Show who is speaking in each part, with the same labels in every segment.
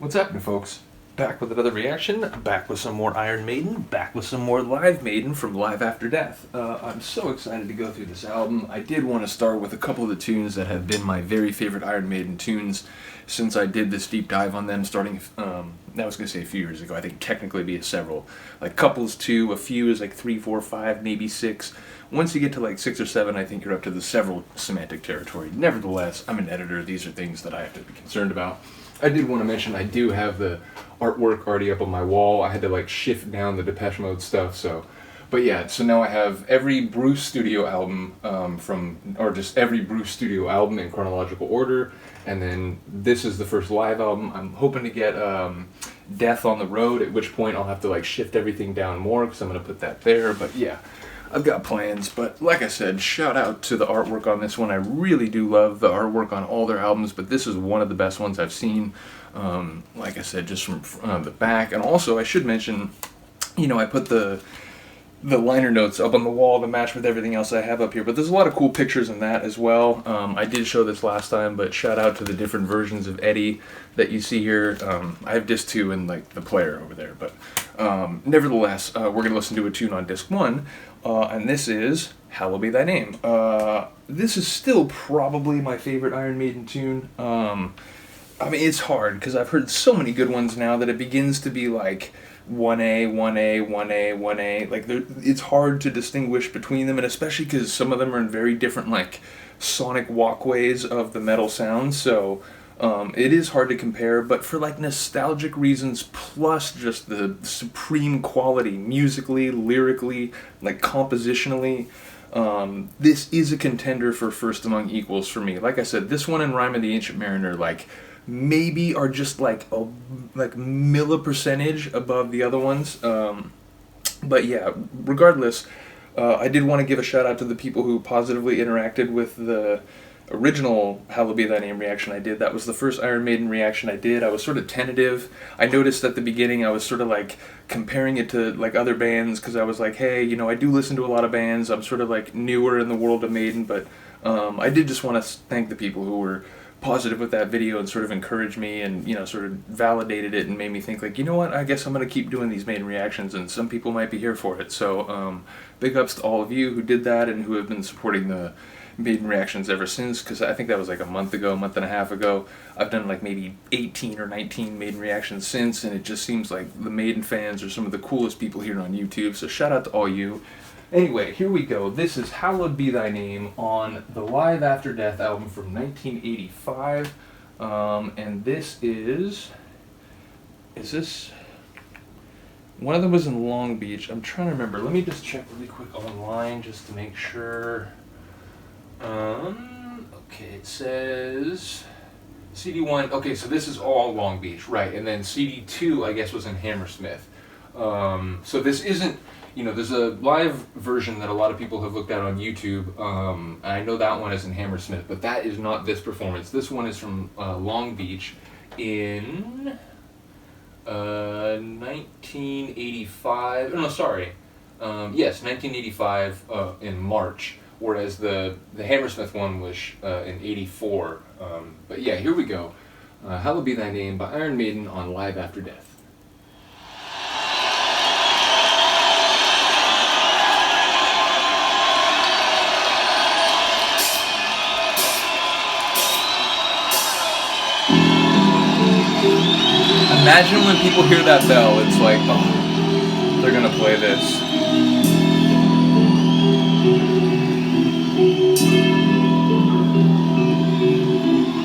Speaker 1: What's happening, folks? Back with another reaction, back with some more Iron Maiden, back with some more live Maiden from Live After Death. I'm so excited to go through this album. I did want to start with a couple of the tunes that have been my very favorite Iron Maiden tunes since I did this deep dive on them starting, I was going to say a few years ago. I think technically be several. Like couples 2, a few is like 3, 4, 5, maybe 6. Once you get to like 6 or 7, I think you're up to the several semantic territory. Nevertheless, I'm an editor. These are things that I have to be concerned about. I did want to mention I do have the artwork already up on my wall. I had to like shift down the Depeche Mode stuff, so now I have every Bruce studio album just every Bruce studio album in chronological order, and then this is the first live album. I'm hoping to get Death on the Road, at which point I'll have to like shift everything down more because I'm going to put that there, but yeah. I've got plans, but like I said, shout out to the artwork on this one. I really do love the artwork on all their albums, but this is one of the best ones I've seen, like I said, just from the back. And also, I should mention, I put the liner notes up on the wall to match with everything else I have up here, but there's a lot of cool pictures in that as well. I did show this last time, but shout out to the different versions of Eddie that you see here. I have disc 2 and like the player over there, but nevertheless, we're going to listen to a tune on disc 1, and this is Hallowed Be Thy Name. This is still probably my favorite Iron Maiden tune. I mean, it's hard because I've heard so many good ones now that it begins to be like 1A, 1A, 1A, 1A. Like, it's hard to distinguish between them, and especially because some of them are in very different, like, sonic walkways of the metal sound, so it is hard to compare, but for, like, nostalgic reasons, plus just the supreme quality, musically, lyrically, like, compositionally, this is a contender for first among equals for me. Like I said, this one and Rime of the Ancient Mariner, like, maybe are just like a millipercentage above the other ones, but yeah, regardless, I did want to give a shout out to the people who positively interacted with the original Hallowed Be Thy Name reaction I did. That was the first Iron Maiden reaction I did. I was sort of tentative. I noticed at the beginning I was sort of like comparing it to like other bands because I was like, hey, I do listen to a lot of bands. I'm sort of like newer in the world of Maiden, but I did just want to thank the people who were positive with that video and sort of encouraged me and, sort of validated it and made me think like, you know what, I guess I'm going to keep doing these Maiden reactions and some people might be here for it. So big ups to all of you who did that and who have been supporting the Maiden reactions ever since, because I think that was like a month and a half ago. I've done like maybe 18 or 19 Maiden reactions since, and it just seems like the Maiden fans are some of the coolest people here on YouTube, so shout out to all you. Anyway, here we go. This is Hallowed Be Thy Name on the Live After Death album from 1985. And this is this... One of them was in Long Beach. I'm trying to remember. Let me just check really quick online just to make sure. Okay, it says... CD1... Okay, so this is all Long Beach, right. And then CD2, I guess, was in Hammersmith. So this isn't... there's a live version that a lot of people have looked at on YouTube. I know that one is in Hammersmith, but that is not this performance. This one is from Long Beach in 1985. No, sorry. Yes, 1985 in March, whereas the Hammersmith one was in 84. But yeah, here we go. Hallowed Be Thy Name by Iron Maiden on Live After Death. Imagine when people hear that bell, it's like, oh, they're gonna play this.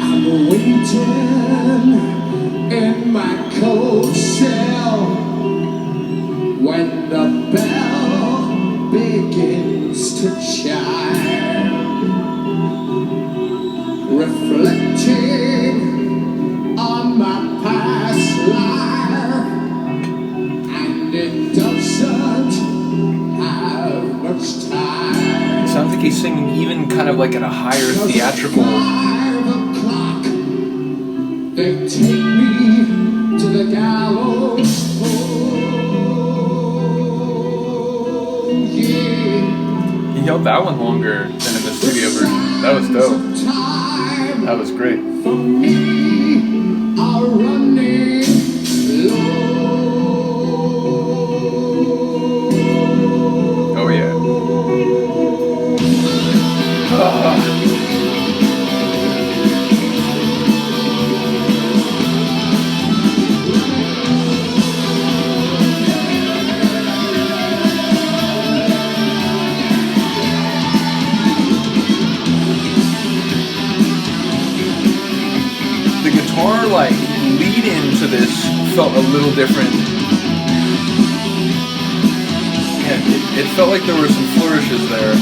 Speaker 2: I'm waiting in my cold shell when the bell begins to chime, reflecting on my past life, and it doesn't have much time.
Speaker 1: It sounds like he's singing even kind of like at a higher theatrical.
Speaker 2: 5 o'clock, they take me to the gallows. Oh, yeah.
Speaker 1: He held that one longer than in the studio version. That was dope. That was great.
Speaker 2: For me, are running
Speaker 1: like lead into this felt a little different. Yeah, it felt like there were some flourishes there.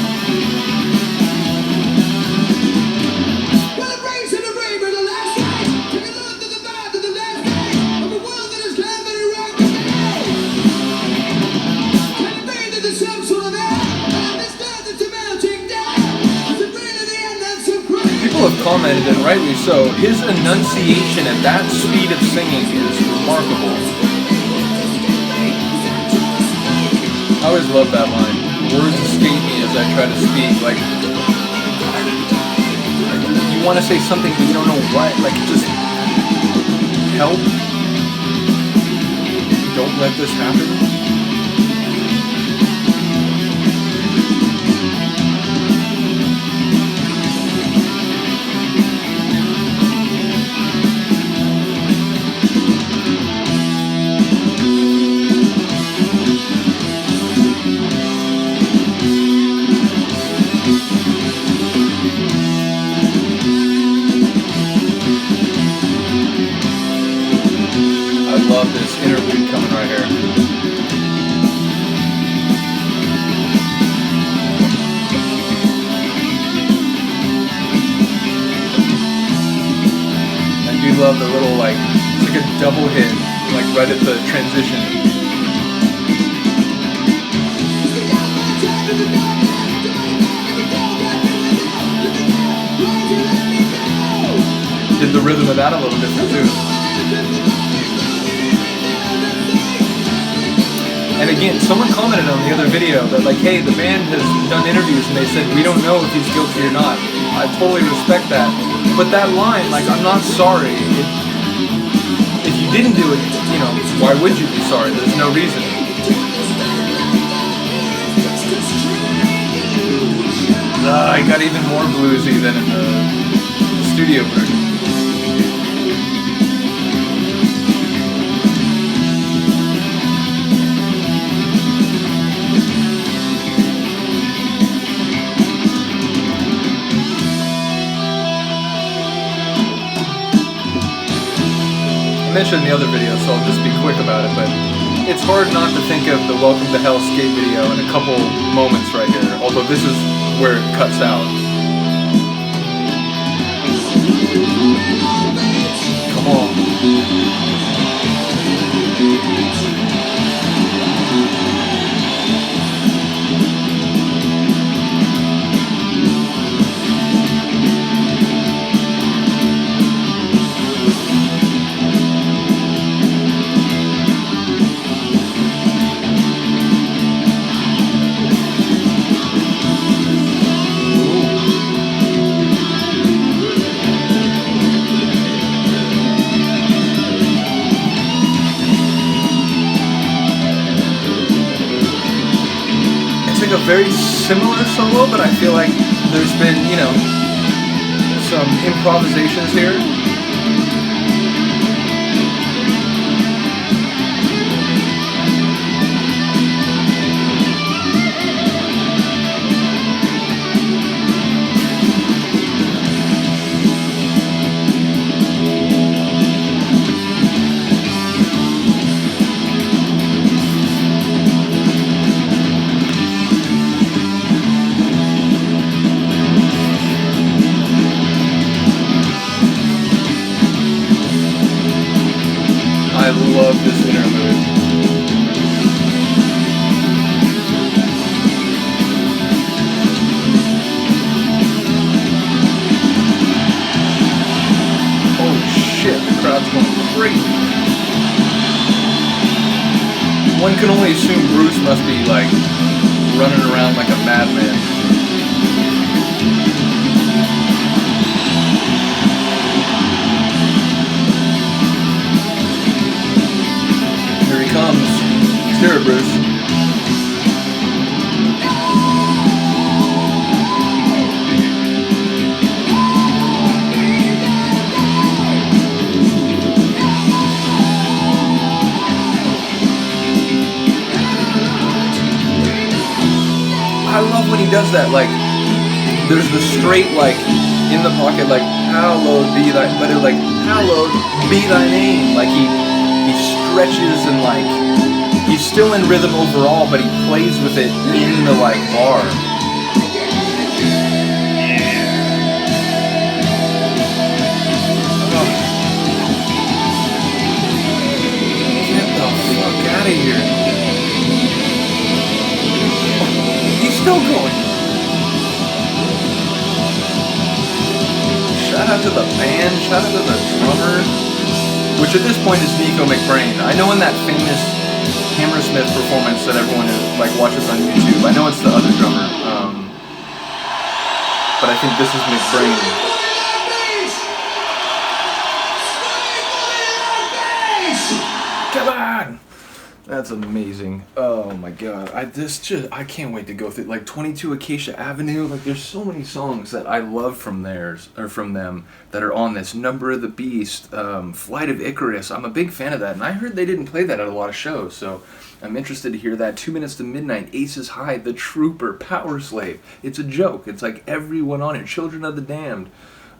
Speaker 1: People have commented, and rightly so, his enunciation at that speed of singing is remarkable. I always love that line. Words escape me as I try to speak. Like, you want to say something, but you don't know what. Like, just help. Don't let this happen. Love this interlude coming right here. I do love the little, like, it's like a double hit, like right at the transition. Did the rhythm of that a little different too. And again, someone commented on the other video that, like, hey, the band has done interviews and they said, we don't know if he's guilty or not. I totally respect that. But that line, like, I'm not sorry. If you didn't do it, you know, why would you be sorry? There's no reason. I got even more bluesy than in the studio version. I mentioned in the other video, so I'll just be quick about it, but it's hard not to think of the Welcome to Hell skate video in a couple moments right here, although this is where it cuts out. Come on. A very similar solo, but I feel like there's been, you know, some improvisations here. I love this interlude. Holy shit, the crowd's going crazy. One can only assume Bruce must be, like, running around like a madman. Comes. Steer it, Bruce. I love when he does that. Like, there's the straight, like, in the pocket, like hallowed be thy, but it like hallowed be thy name. Like he stretches and like he's still in rhythm overall, but he plays with it in the like bar. Out of here. He's still going. Shout out to the band, shout out to the drummer, which at this point is Nico McBrain. I know in that famous Hammersmith performance that everyone like watches on YouTube, I know it's the other drummer, but I think this is McBrain. Come on! That's amazing. Oh my god. I can't wait to go through like 22 Acacia Avenue. Like there's so many songs that I love from them that are on this. Number of the Beast, Flight of Icarus. I'm a big fan of that, and I heard they didn't play that at a lot of shows, so I'm interested to hear that. 2 Minutes to Midnight, Aces High, The Trooper, Power Slave. It's a joke. It's like everyone on it. Children of the Damned.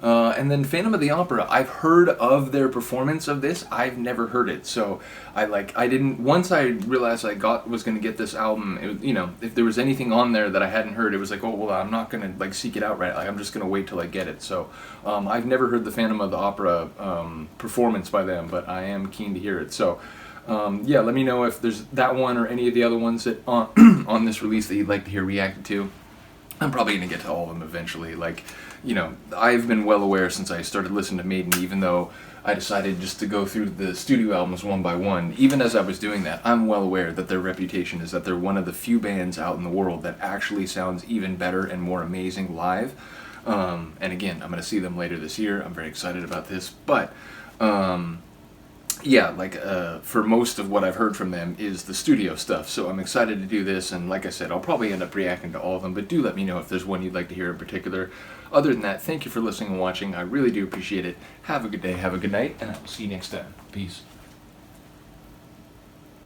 Speaker 1: And then Phantom of the Opera, I've heard of their performance of this, I've never heard it, so once I realized I was going to get this album, if there was anything on there that I hadn't heard, it was like, oh, well, I'm not going to, like, seek it out right, like, I'm just going to wait till I get it, so, I've never heard the Phantom of the Opera, performance by them, but I am keen to hear it, so, yeah, let me know if there's that one or any of the other ones that, on this release that you'd like to hear reacted to. I'm probably going to get to all of them eventually. Like, I've been well aware since I started listening to Maiden, even though I decided just to go through the studio albums one by one. Even as I was doing that, I'm well aware that their reputation is that they're one of the few bands out in the world that actually sounds even better and more amazing live. And again, I'm going to see them later this year. I'm very excited about this. But, yeah, like, for most of what I've heard from them is the studio stuff, so I'm excited to do this, and like I said, I'll probably end up reacting to all of them, but do let me know if there's one you'd like to hear in particular. Other than that, thank you for listening and watching. I really do appreciate it. Have a good day, have a good night, and I will see you next time. Peace.